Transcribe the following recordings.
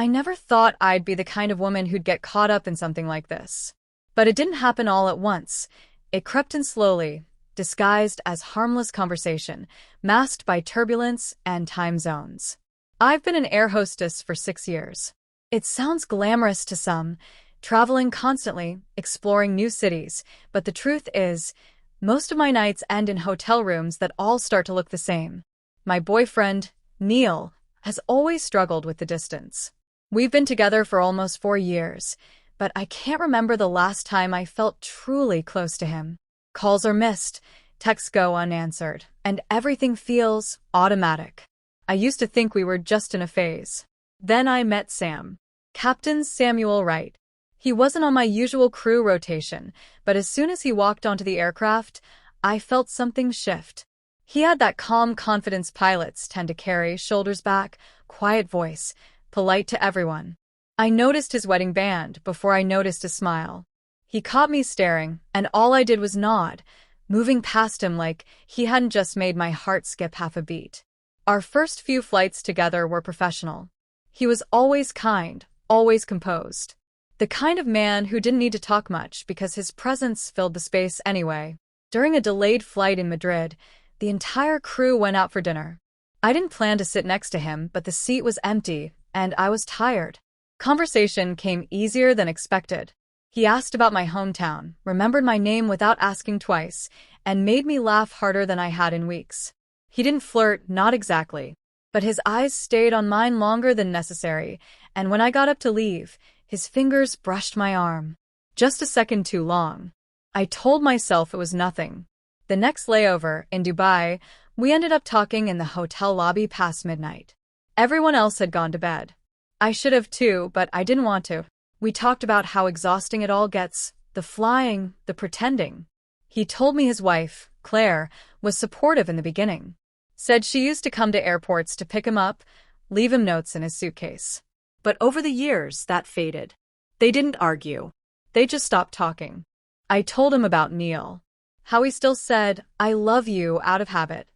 I never thought I'd be the kind of woman who'd get caught up in something like this. But it didn't happen all at once. It crept in slowly, disguised as harmless conversation, masked by turbulence and time zones. I've been an air hostess for 6 years. It sounds glamorous to some, traveling constantly, exploring new cities, but the truth is, most of my nights end in hotel rooms that all start to look the same. My boyfriend, Neil, has always struggled with the distance. We've been together for almost 4 years, but I can't remember the last time I felt truly close to him. Calls are missed, texts go unanswered, and everything feels automatic. I used to think we were just in a phase. Then I met Sam. Captain Samuel Wright. He wasn't on my usual crew rotation, but as soon as he walked onto the aircraft, I felt something shift. He had that calm confidence pilots tend to carry, shoulders back, quiet voice, polite to everyone. I noticed his wedding band before I noticed his smile. He caught me staring, and all I did was nod, moving past him like he hadn't just made my heart skip half a beat. Our first few flights together were professional. He was always kind, always composed. The kind of man who didn't need to talk much because his presence filled the space anyway. During a delayed flight in Madrid, the entire crew went out for dinner. I didn't plan to sit next to him, but the seat was empty, and I was tired. Conversation came easier than expected. He asked about my hometown, remembered my name without asking twice, and made me laugh harder than I had in weeks. He didn't flirt, not exactly, but his eyes stayed on mine longer than necessary, and when I got up to leave, his fingers brushed my arm. Just a second too long. I told myself it was nothing. The next layover, in Dubai, we ended up talking in the hotel lobby past midnight. Everyone else had gone to bed. I should have too, but I didn't want to. We talked about how exhausting it all gets, the flying, the pretending. He told me his wife, Claire, was supportive in the beginning. Said she used to come to airports to pick him up, leave him notes in his suitcase. But over the years, that faded. They didn't argue. They just stopped talking. I told him about Neil. How he still said, "I love you" out of habit.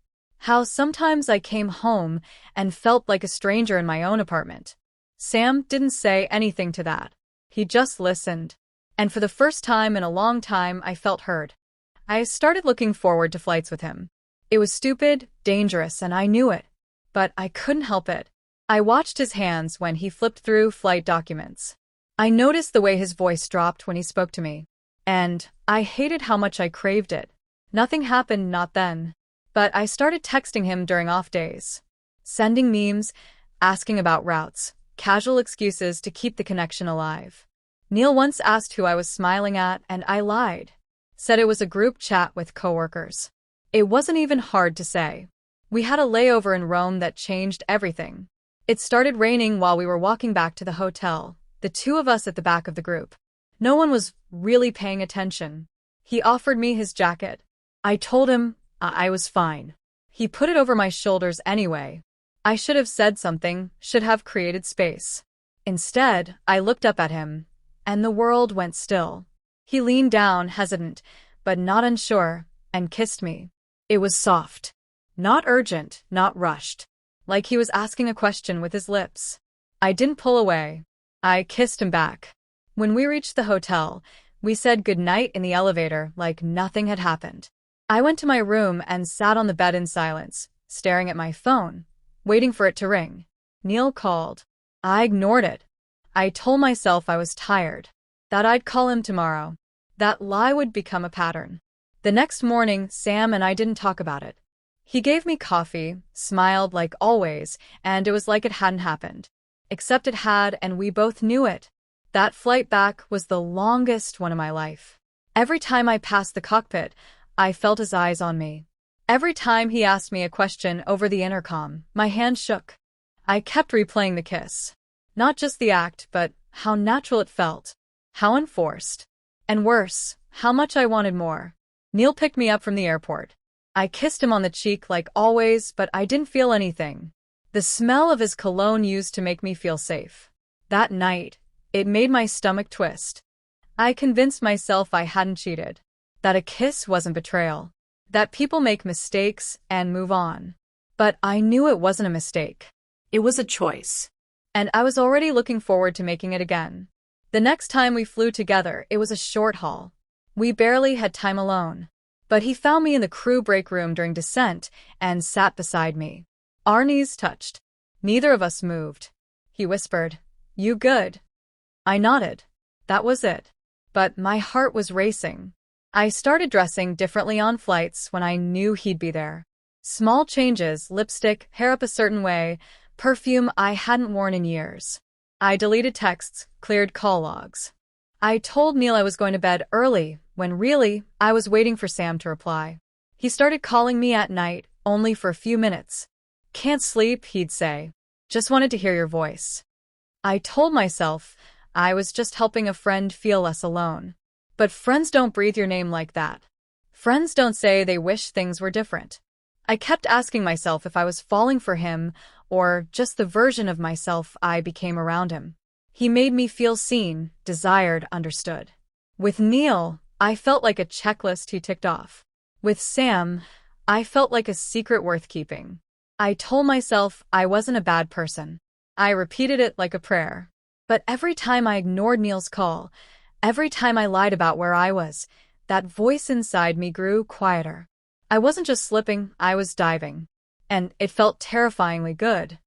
How sometimes I came home and felt like a stranger in my own apartment. Sam didn't say anything to that. He just listened. And for the first time in a long time, I felt heard. I started looking forward to flights with him. It was stupid, dangerous, and I knew it. But I couldn't help it. I watched his hands when he flipped through flight documents. I noticed the way his voice dropped when he spoke to me. And I hated how much I craved it. Nothing happened, not then. But I started texting him during off days. Sending memes, asking about routes, casual excuses to keep the connection alive. Neil once asked who I was smiling at, and I lied. Said it was a group chat with coworkers. It wasn't even hard to say. We had a layover in Rome that changed everything. It started raining while we were walking back to the hotel, the two of us at the back of the group. No one was really paying attention. He offered me his jacket. I told him I was fine. He put it over my shoulders anyway. I should have said something, should have created space. Instead, I looked up at him, and the world went still. He leaned down, hesitant, but not unsure, and kissed me. It was soft. Not urgent, not rushed. Like he was asking a question with his lips. I didn't pull away. I kissed him back. When we reached the hotel, we said goodnight in the elevator like nothing had happened. I went to my room and sat on the bed in silence, staring at my phone, waiting for it to ring. Neil called. I ignored it. I told myself I was tired, that I'd call him tomorrow. That lie would become a pattern. The next morning, Sam and I didn't talk about it. He gave me coffee, smiled like always, and it was like it hadn't happened. Except it had, and we both knew it. That flight back was the longest one of my life. Every time I passed the cockpit, I felt his eyes on me. Every time he asked me a question over the intercom, my hand shook. I kept replaying the kiss. Not just the act, but how natural it felt. How unforced. And worse, how much I wanted more. Neil picked me up from the airport. I kissed him on the cheek like always, but I didn't feel anything. The smell of his cologne used to make me feel safe. That night, it made my stomach twist. I convinced myself I hadn't cheated. That a kiss wasn't betrayal. That people make mistakes and move on. But I knew it wasn't a mistake. It was a choice. and I was already looking forward to making it again. The next time we flew together, it was a short haul. We barely had time alone. But he found me in the crew break room during descent and sat beside me. Our knees touched. Neither of us moved. He whispered, "You good?" I nodded. That was it. But my heart was racing. I started dressing differently on flights when I knew he'd be there. Small changes, lipstick, hair up a certain way, perfume I hadn't worn in years. I deleted texts, cleared call logs. I told Neil I was going to bed early, when really, I was waiting for Sam to reply. He started calling me at night, only for a few minutes. "Can't sleep," he'd say. "Just wanted to hear your voice." I told myself I was just helping a friend feel less alone. But friends don't breathe your name like that. Friends don't say they wish things were different. I kept asking myself if I was falling for him or just the version of myself I became around him. He made me feel seen, desired, understood. With Neil, I felt like a checklist he ticked off. With Sam, I felt like a secret worth keeping. I told myself I wasn't a bad person. I repeated it like a prayer. But every time I ignored Neil's call, every time I lied about where I was, that voice inside me grew quieter. I wasn't just slipping, I was diving. And it felt terrifyingly good.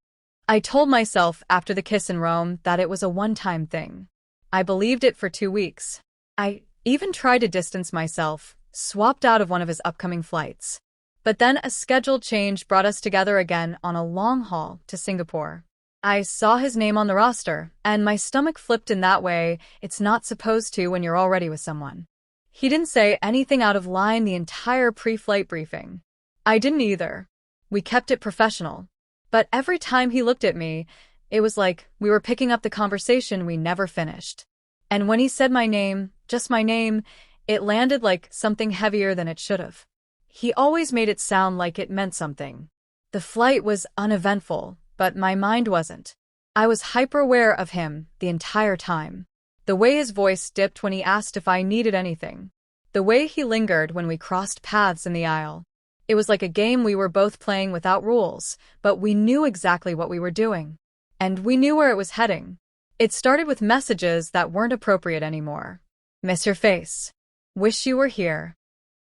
I told myself after the kiss in Rome that it was a one-time thing. I believed it for 2 weeks. I even tried to distance myself, swapped out of one of his upcoming flights. But then a schedule change brought us together again on a long haul to Singapore. I saw his name on the roster, and my stomach flipped in that way it's not supposed to when you're already with someone. He didn't say anything out of line the entire pre-flight briefing. I didn't either. We kept it professional. But every time he looked at me, it was like we were picking up the conversation we never finished. And when he said my name, just my name, it landed like something heavier than it should have. He always made it sound like it meant something. The flight was uneventful, but my mind wasn't. I was hyper-aware of him the entire time. The way his voice dipped when he asked if I needed anything. The way he lingered when we crossed paths in the aisle. It was like a game we were both playing without rules, but we knew exactly what we were doing. And we knew where it was heading. It started with messages that weren't appropriate anymore. "Miss your face. Wish you were here."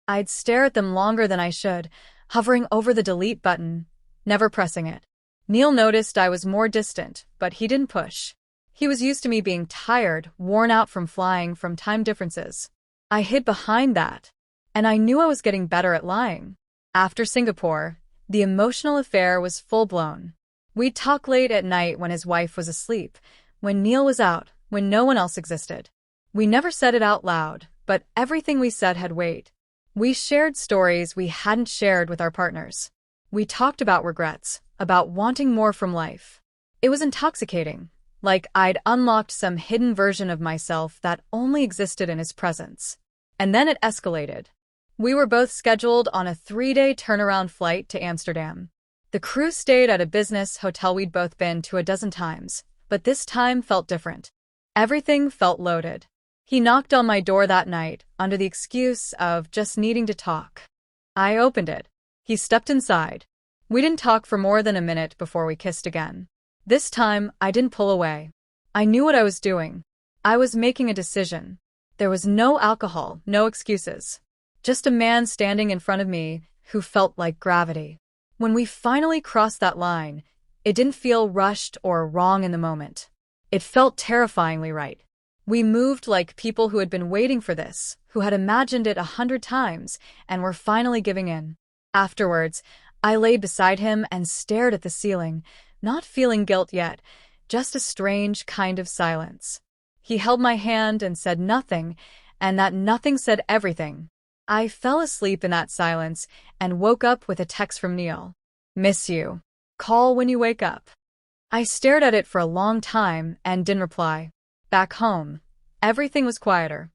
I'd stare at them longer than I should, hovering over the delete button, never pressing it. Neil noticed I was more distant, but he didn't push. He was used to me being tired, worn out from flying, from time differences. I hid behind that, and I knew I was getting better at lying. After Singapore, the emotional affair was full-blown. We'd talk late at night when his wife was asleep, when Neil was out, when no one else existed. We never said it out loud, but everything we said had weight. We shared stories we hadn't shared with our partners. We talked about regrets, about wanting more from life. It was intoxicating, like I'd unlocked some hidden version of myself that only existed in his presence. And then it escalated. We were both scheduled on a 3-day turnaround flight to Amsterdam. The crew stayed at a business hotel we'd both been to a dozen times, but this time felt different. Everything felt loaded. He knocked on my door that night, under the excuse of just needing to talk. I opened it. He stepped inside. We didn't talk for more than a minute before we kissed again. This time, I didn't pull away. I knew what I was doing. I was making a decision. There was no alcohol, no excuses. Just a man standing in front of me who felt like gravity. When we finally crossed that line, it didn't feel rushed or wrong in the moment. It felt terrifyingly right. We moved like people who had been waiting for this, who had imagined it 100 times, and were finally giving in. Afterwards, I lay beside him and stared at the ceiling, not feeling guilt yet, just a strange kind of silence. He held my hand and said nothing, and that nothing said everything. I fell asleep in that silence and woke up with a text from Neil. "Miss you. Call when you wake up." I stared at it for a long time and didn't reply. Back home, everything was quieter.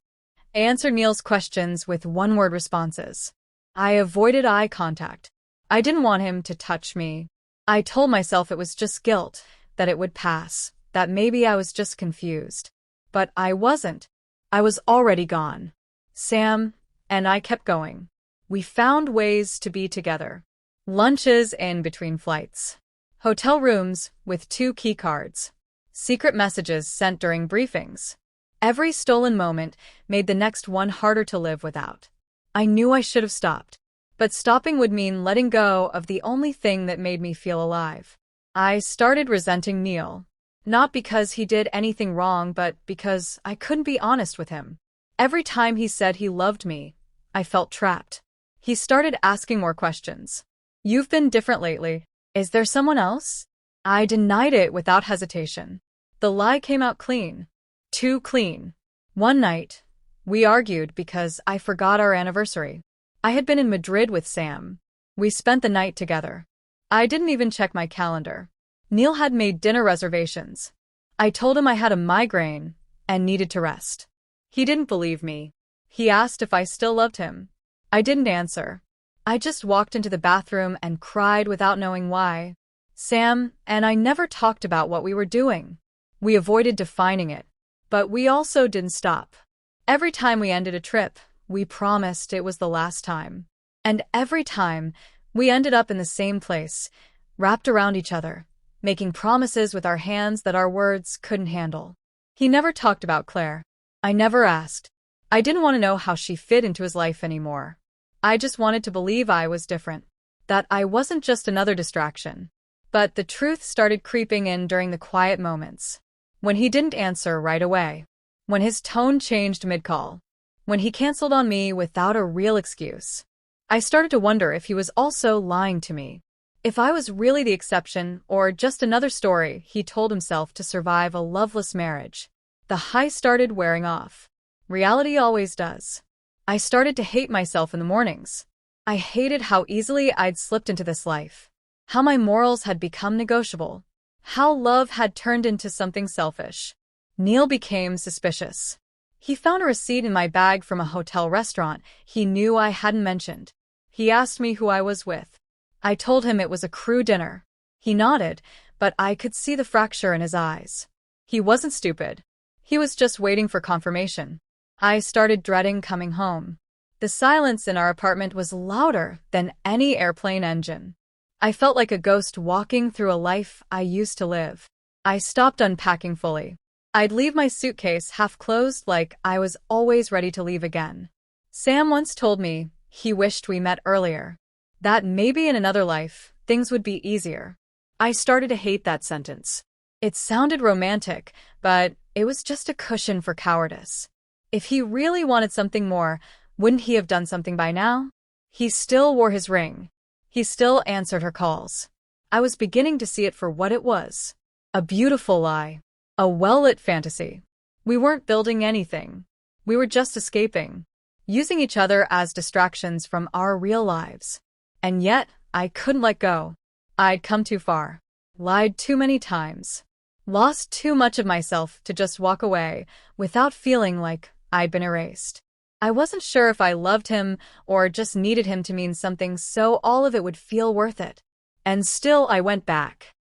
I answered Neil's questions with one-word responses. I avoided eye contact. I didn't want him to touch me. I told myself it was just guilt, that it would pass, that maybe I was just confused. But I wasn't. I was already gone. Sam and I kept going. We found ways to be together. Lunches in between flights. Hotel rooms with 2 key cards. secret messages sent during briefings. Every stolen moment made the next one harder to live without. I knew I should have stopped, but stopping would mean letting go of the only thing that made me feel alive. I started resenting Neil. Not because he did anything wrong, but because I couldn't be honest with him. Every time he said he loved me, I felt trapped. He started asking more questions. "You've been different lately. Is there someone else?" I denied it without hesitation. The lie came out clean. Too clean. One night, we argued because I forgot our anniversary. I had been in Madrid with Sam. We spent the night together. I didn't even check my calendar. Neil had made dinner reservations. I told him I had a migraine and needed to rest. He didn't believe me. He asked if I still loved him. I didn't answer. I just walked into the bathroom and cried without knowing why. Sam and I never talked about what we were doing. We avoided defining it. But we also didn't stop. Every time we ended a trip, we promised it was the last time. And every time, we ended up in the same place, wrapped around each other, making promises with our hands that our words couldn't handle. He never talked about Claire. I never asked. I didn't want to know how she fit into his life anymore. I just wanted to believe I was different, that I wasn't just another distraction. But the truth started creeping in during the quiet moments. When he didn't answer right away. When his tone changed mid-call. When he canceled on me without a real excuse. I started to wonder if he was also lying to me. If I was really the exception or just another story he told himself to survive a loveless marriage. The high started wearing off. Reality always does. I started to hate myself in the mornings. I hated how easily I'd slipped into this life. How my morals had become negotiable. How love had turned into something selfish. Neil became suspicious. He found a receipt in my bag from a hotel restaurant he knew I hadn't mentioned. He asked me who I was with. I told him it was a crew dinner. He nodded, but I could see the fracture in his eyes. He wasn't stupid. He was just waiting for confirmation. I started dreading coming home. The silence in our apartment was louder than any airplane engine. I felt like a ghost walking through a life I used to live. I stopped unpacking fully. I'd leave my suitcase half closed like I was always ready to leave again. Sam once told me he wished we met earlier. That maybe in another life, things would be easier. I started to hate that sentence. It sounded romantic, but it was just a cushion for cowardice. If he really wanted something more, wouldn't he have done something by now? He still wore his ring. He still answered her calls. I was beginning to see it for what it was. A beautiful lie. A well-lit fantasy. We weren't building anything. We were just escaping. Using each other as distractions from our real lives. And yet, I couldn't let go. I'd come too far. Lied too many times. Lost too much of myself to just walk away without feeling like I'd been erased. I wasn't sure if I loved him or just needed him to mean something so all of it would feel worth it. And still I went back.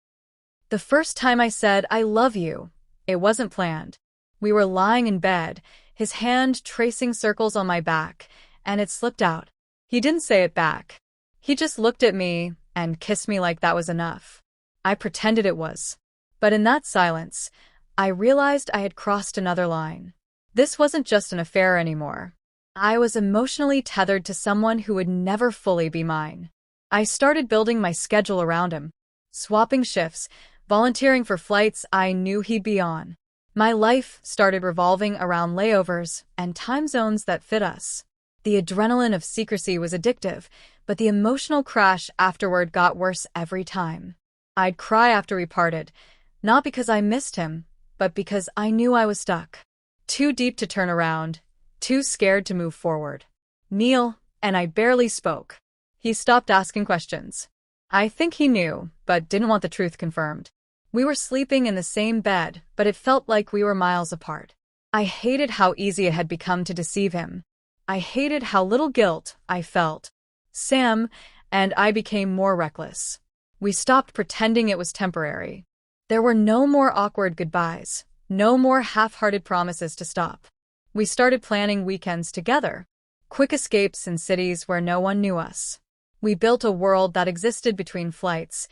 The first time I said, "I love you," it wasn't planned. We were lying in bed, his hand tracing circles on my back, and it slipped out. He didn't say it back. He just looked at me and kissed me like that was enough. I pretended it was. But in that silence, I realized I had crossed another line. This wasn't just an affair anymore. I was emotionally tethered to someone who would never fully be mine. I started building my schedule around him, swapping shifts, volunteering for flights I knew he'd be on. My life started revolving around layovers and time zones that fit us. The adrenaline of secrecy was addictive, but the emotional crash afterward got worse every time. I'd cry after we parted, not because I missed him, but because I knew I was stuck. Too deep to turn around, too scared to move forward. Neil and I barely spoke. He stopped asking questions. I think he knew, but didn't want the truth confirmed. We were sleeping in the same bed, but it felt like we were miles apart. I hated how easy it had become to deceive him. I hated how little guilt I felt. Sam and I became more reckless. We stopped pretending it was temporary. There were no more awkward goodbyes, no more half-hearted promises to stop. We started planning weekends together, quick escapes in cities where no one knew us. We built a world that existed between flights,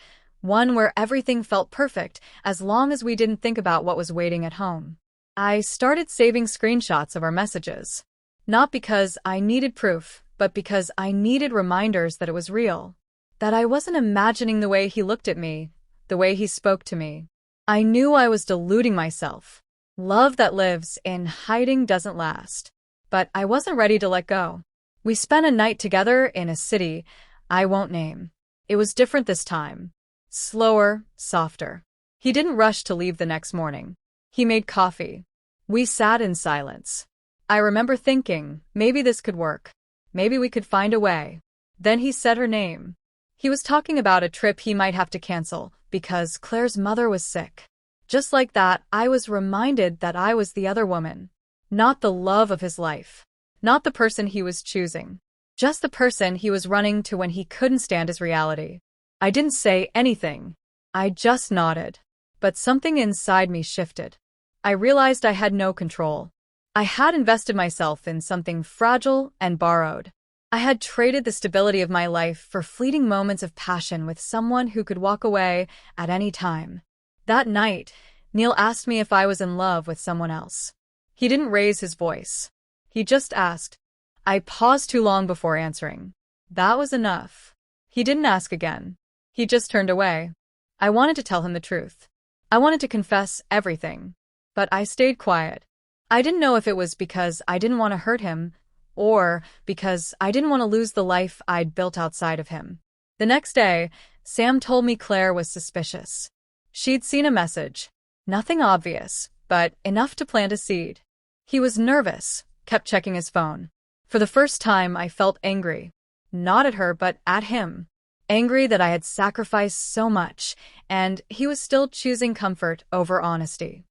One where everything felt perfect as long as we didn't think about what was waiting at home. I started saving screenshots of our messages. Not because I needed proof, but because I needed reminders that it was real. That I wasn't imagining the way he looked at me, the way he spoke to me. I knew I was deluding myself. Love that lives in hiding doesn't last. But I wasn't ready to let go. We spent a night together in a city I won't name. It was different this time. Slower, softer. He didn't rush to leave the next morning. He made coffee. We sat in silence. I remember thinking, maybe this could work. Maybe we could find a way. Then he said her name. He was talking about a trip he might have to cancel because Claire's mother was sick. Just like that, I was reminded that I was the other woman. Not the love of his life. Not the person he was choosing. Just the person he was running to when he couldn't stand his reality. I didn't say anything. I just nodded. But something inside me shifted. I realized I had no control. I had invested myself in something fragile and borrowed. I had traded the stability of my life for fleeting moments of passion with someone who could walk away at any time. That night, Neil asked me if I was in love with someone else. He didn't raise his voice. He just asked. I paused too long before answering. That was enough. He didn't ask again. He just turned away. I wanted to tell him the truth. I wanted to confess everything. But I stayed quiet. I didn't know if it was because I didn't want to hurt him, or because I didn't want to lose the life I'd built outside of him. The next day, Sam told me Claire was suspicious. She'd seen a message. Nothing obvious, but enough to plant a seed. He was nervous, kept checking his phone. For the first time, I felt angry. Not at her, but at him. Angry that I had sacrificed so much, and he was still choosing comfort over honesty.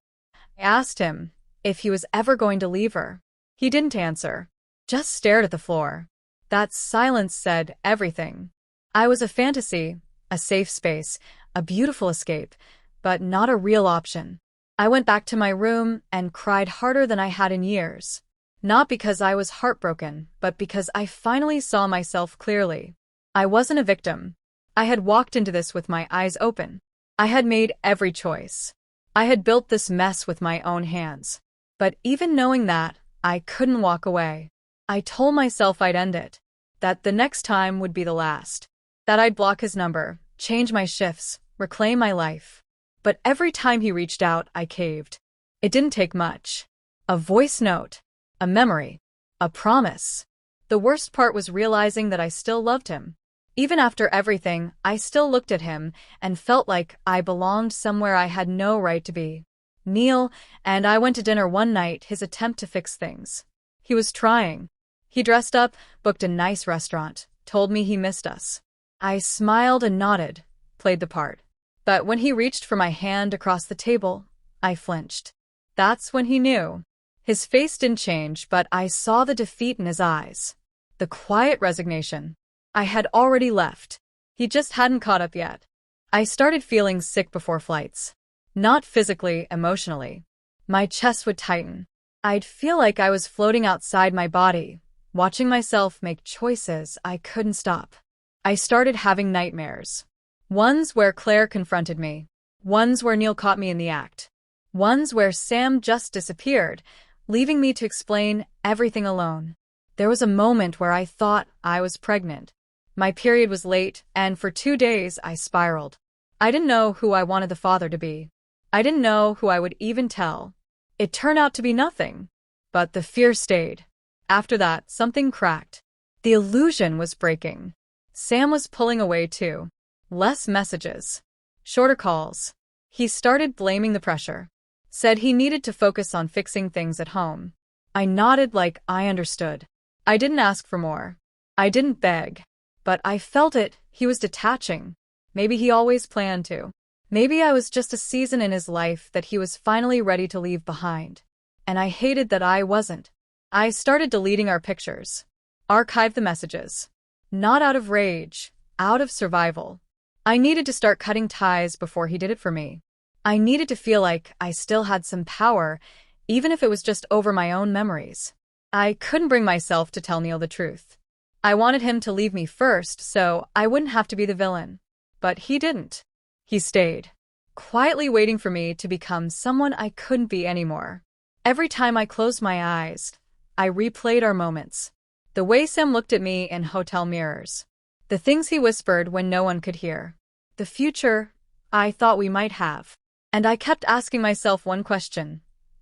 I asked him if he was ever going to leave her. He didn't answer, just stared at the floor. That silence said everything. I was a fantasy, a safe space, a beautiful escape, but not a real option. I went back to my room and cried harder than I had in years. Not because I was heartbroken, but because I finally saw myself clearly. I wasn't a victim. I had walked into this with my eyes open. I had made every choice. I had built this mess with my own hands. But even knowing that, I couldn't walk away. I told myself I'd end it. That the next time would be the last. That I'd block his number, change my shifts, reclaim my life. But every time he reached out, I caved. It didn't take much. A voice note. A memory. A promise. The worst part was realizing that I still loved him. Even after everything, I still looked at him and felt like I belonged somewhere I had no right to be. Neil and I went to dinner one night, his attempt to fix things. He was trying. He dressed up, booked a nice restaurant, told me he missed us. I smiled and nodded, played the part. But when he reached for my hand across the table, I flinched. That's when he knew. His face didn't change, but I saw the defeat in his eyes. The quiet resignation. I had already left. He just hadn't caught up yet. I started feeling sick before flights. Not physically, emotionally. My chest would tighten. I'd feel like I was floating outside my body, watching myself make choices I couldn't stop. I started having nightmares. Ones where Claire confronted me. Ones where Neil caught me in the act. Ones where Sam just disappeared, leaving me to explain everything alone. There was a moment where I thought I was pregnant. My period was late, and for 2 days I spiraled. I didn't know who I wanted the father to be. I didn't know who I would even tell. It turned out to be nothing. But the fear stayed. After that, something cracked. The illusion was breaking. Sam was pulling away too. Less messages. Shorter calls. He started blaming the pressure. Said he needed to focus on fixing things at home. I nodded like I understood. I didn't ask for more. I didn't beg. But I felt it, he was detaching. Maybe he always planned to. Maybe I was just a season in his life that he was finally ready to leave behind. And I hated that I wasn't. I started deleting our pictures. Archived the messages. Not out of rage, out of survival. I needed to start cutting ties before he did it for me. I needed to feel like I still had some power, even if it was just over my own memories. I couldn't bring myself to tell Neil the truth. I wanted him to leave me first so I wouldn't have to be the villain. But he didn't. He stayed, quietly waiting for me to become someone I couldn't be anymore. Every time I closed my eyes, I replayed our moments. The way Sam looked at me in hotel mirrors. The things he whispered when no one could hear. The future I thought we might have. And I kept asking myself one question.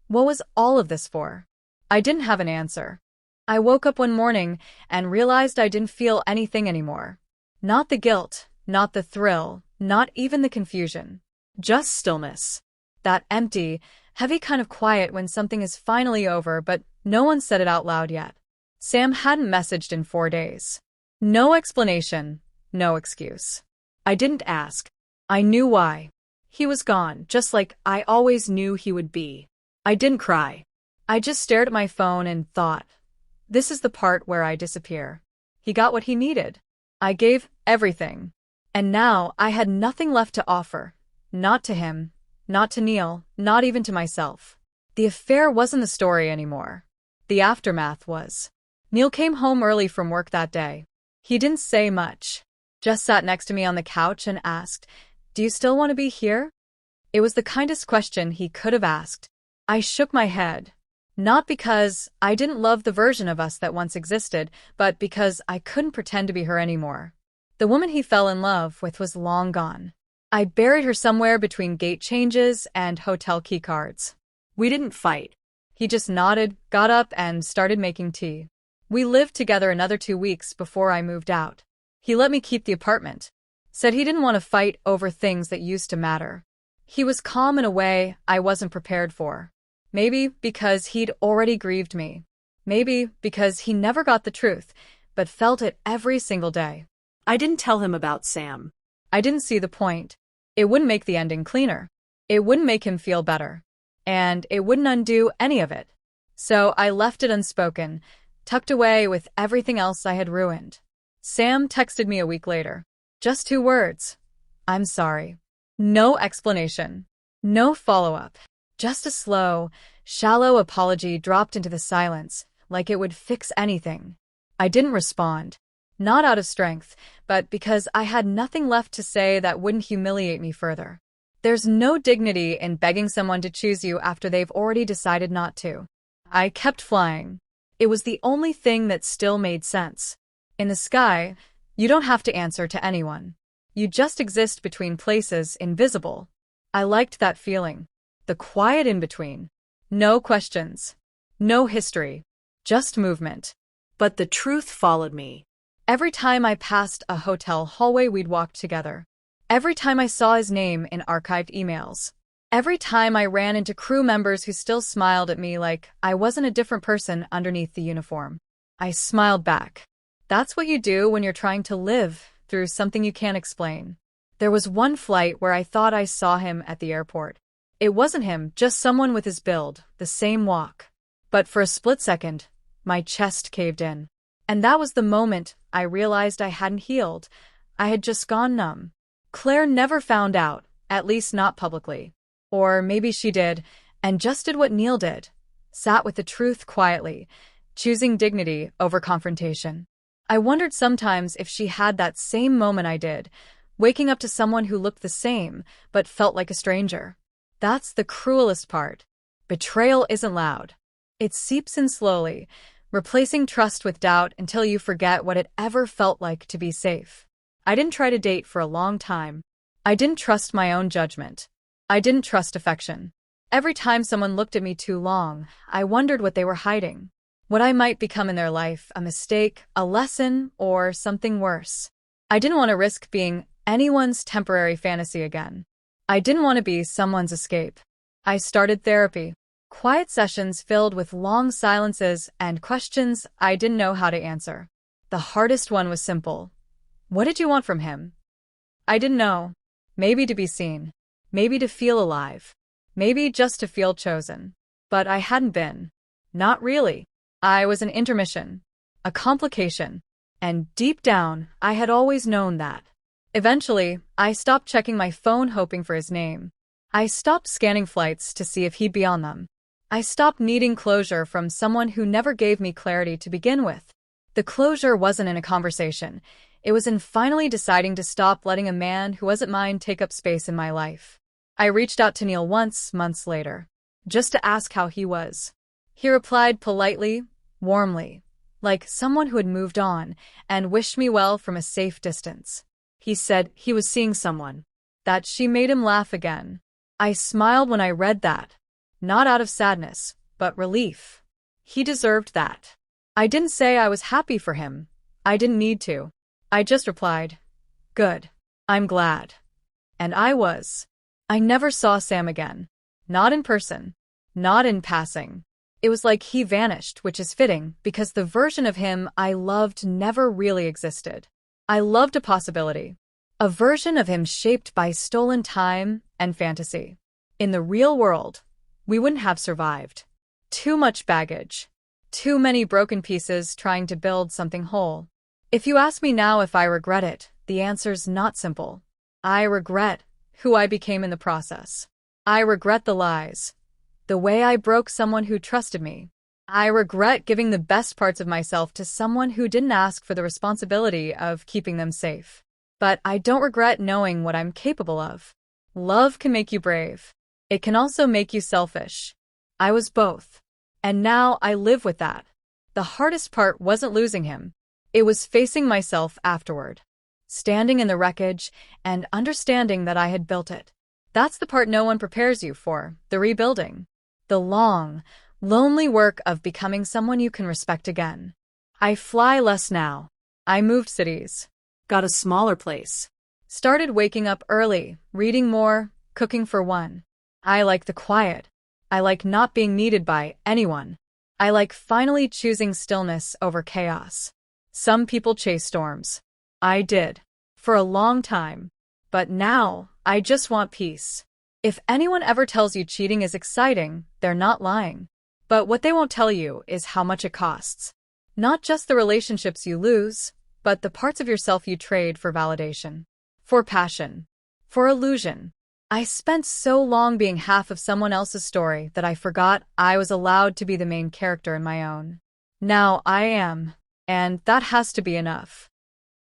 What was all of this for? I didn't have an answer. I woke up one morning and realized I didn't feel anything anymore. Not the guilt, not the thrill, not even the confusion. Just stillness. That empty, heavy kind of quiet when something is finally over but no one said it out loud yet. Sam hadn't messaged in 4 days. No explanation, no excuse. I didn't ask. I knew why. He was gone, just like I always knew he would be. I didn't cry. I just stared at my phone and thought, this is the part where I disappear. He got what he needed. I gave everything. And now I had nothing left to offer. Not to him, not to Neil, not even to myself. The affair wasn't the story anymore. The aftermath was. Neil came home early from work that day. He didn't say much. Just sat next to me on the couch and asked, "Do you still want to be here?" It was the kindest question he could have asked. I shook my head. Not because I didn't love the version of us that once existed, but because I couldn't pretend to be her anymore. The woman he fell in love with was long gone. I buried her somewhere between gate changes and hotel keycards. We didn't fight. He just nodded, got up, and started making tea. We lived together another 2 weeks before I moved out. He let me keep the apartment. Said he didn't want to fight over things that used to matter. He was calm in a way I wasn't prepared for. Maybe because he'd already grieved me. Maybe because he never got the truth, but felt it every single day. I didn't tell him about Sam. I didn't see the point. It wouldn't make the ending cleaner. It wouldn't make him feel better. And it wouldn't undo any of it. So I left it unspoken, tucked away with everything else I had ruined. Sam texted me a week later. Just 2 words. I'm sorry. No explanation. No follow-up. Just a slow, shallow apology dropped into the silence, like it would fix anything. I didn't respond. Not out of strength, but because I had nothing left to say that wouldn't humiliate me further. There's no dignity in begging someone to choose you after they've already decided not to. I kept flying. It was the only thing that still made sense. In the sky, you don't have to answer to anyone. You just exist between places invisible. I liked that feeling. The quiet in between. No questions. No history. Just movement. But the truth followed me. Every time I passed a hotel hallway we'd walked together. Every time I saw his name in archived emails. Every time I ran into crew members who still smiled at me like I wasn't a different person underneath the uniform. I smiled back. That's what you do when you're trying to live through something you can't explain. There was one flight where I thought I saw him at the airport. It wasn't him, just someone with his build, the same walk. But for a split second, my chest caved in. And that was the moment I realized I hadn't healed. I had just gone numb. Claire never found out, at least not publicly. Or maybe she did, and just did what Neil did. Sat with the truth quietly, choosing dignity over confrontation. I wondered sometimes if she had that same moment I did, waking up to someone who looked the same, but felt like a stranger. That's the cruelest part. Betrayal isn't loud. It seeps in slowly, replacing trust with doubt until you forget what it ever felt like to be safe. I didn't try to date for a long time. I didn't trust my own judgment. I didn't trust affection. Every time someone looked at me too long, I wondered what they were hiding. What I might become in their life, a mistake, a lesson, or something worse. I didn't want to risk being anyone's temporary fantasy again. I didn't want to be someone's escape. I started therapy. Quiet sessions filled with long silences and questions I didn't know how to answer. The hardest one was simple. What did you want from him? I didn't know. Maybe to be seen. Maybe to feel alive. Maybe just to feel chosen. But I hadn't been. Not really. I was an intermission. A complication. And deep down, I had always known that. Eventually, I stopped checking my phone hoping for his name. I stopped scanning flights to see if he'd be on them. I stopped needing closure from someone who never gave me clarity to begin with. The closure wasn't in a conversation. It was in finally deciding to stop letting a man who wasn't mine take up space in my life. I reached out to Neil once, months later, just to ask how he was. He replied politely, warmly, like someone who had moved on, and wished me well from a safe distance. He said he was seeing someone. That she made him laugh again. I smiled when I read that. Not out of sadness, but relief. He deserved that. I didn't say I was happy for him. I didn't need to. I just replied, "Good. I'm glad." And I was. I never saw Sam again. Not in person. Not in passing. It was like he vanished, which is fitting, because the version of him I loved never really existed. I loved a possibility. A version of him shaped by stolen time and fantasy. In the real world, we wouldn't have survived. Too much baggage. Too many broken pieces trying to build something whole. If you ask me now if I regret it, the answer's not simple. I regret who I became in the process. I regret the lies. The way I broke someone who trusted me. I regret giving the best parts of myself to someone who didn't ask for the responsibility of keeping them safe. But I don't regret knowing what I'm capable of. Love can make you brave. It can also make you selfish. I was both. And now I live with that. The hardest part wasn't losing him. It was facing myself afterward. Standing in the wreckage and understanding that I had built it. That's the part no one prepares you for, the rebuilding. The long, lonely work of becoming someone you can respect again. I fly less now. I moved cities. Got a smaller place. Started waking up early, reading more, cooking for one. I like the quiet. I like not being needed by anyone. I like finally choosing stillness over chaos. Some people chase storms. I did. For a long time. But now, I just want peace. If anyone ever tells you cheating is exciting, they're not lying. But what they won't tell you is how much it costs. Not just the relationships you lose, but the parts of yourself you trade for validation. For passion. For illusion. I spent so long being half of someone else's story that I forgot I was allowed to be the main character in my own. Now I am. And that has to be enough.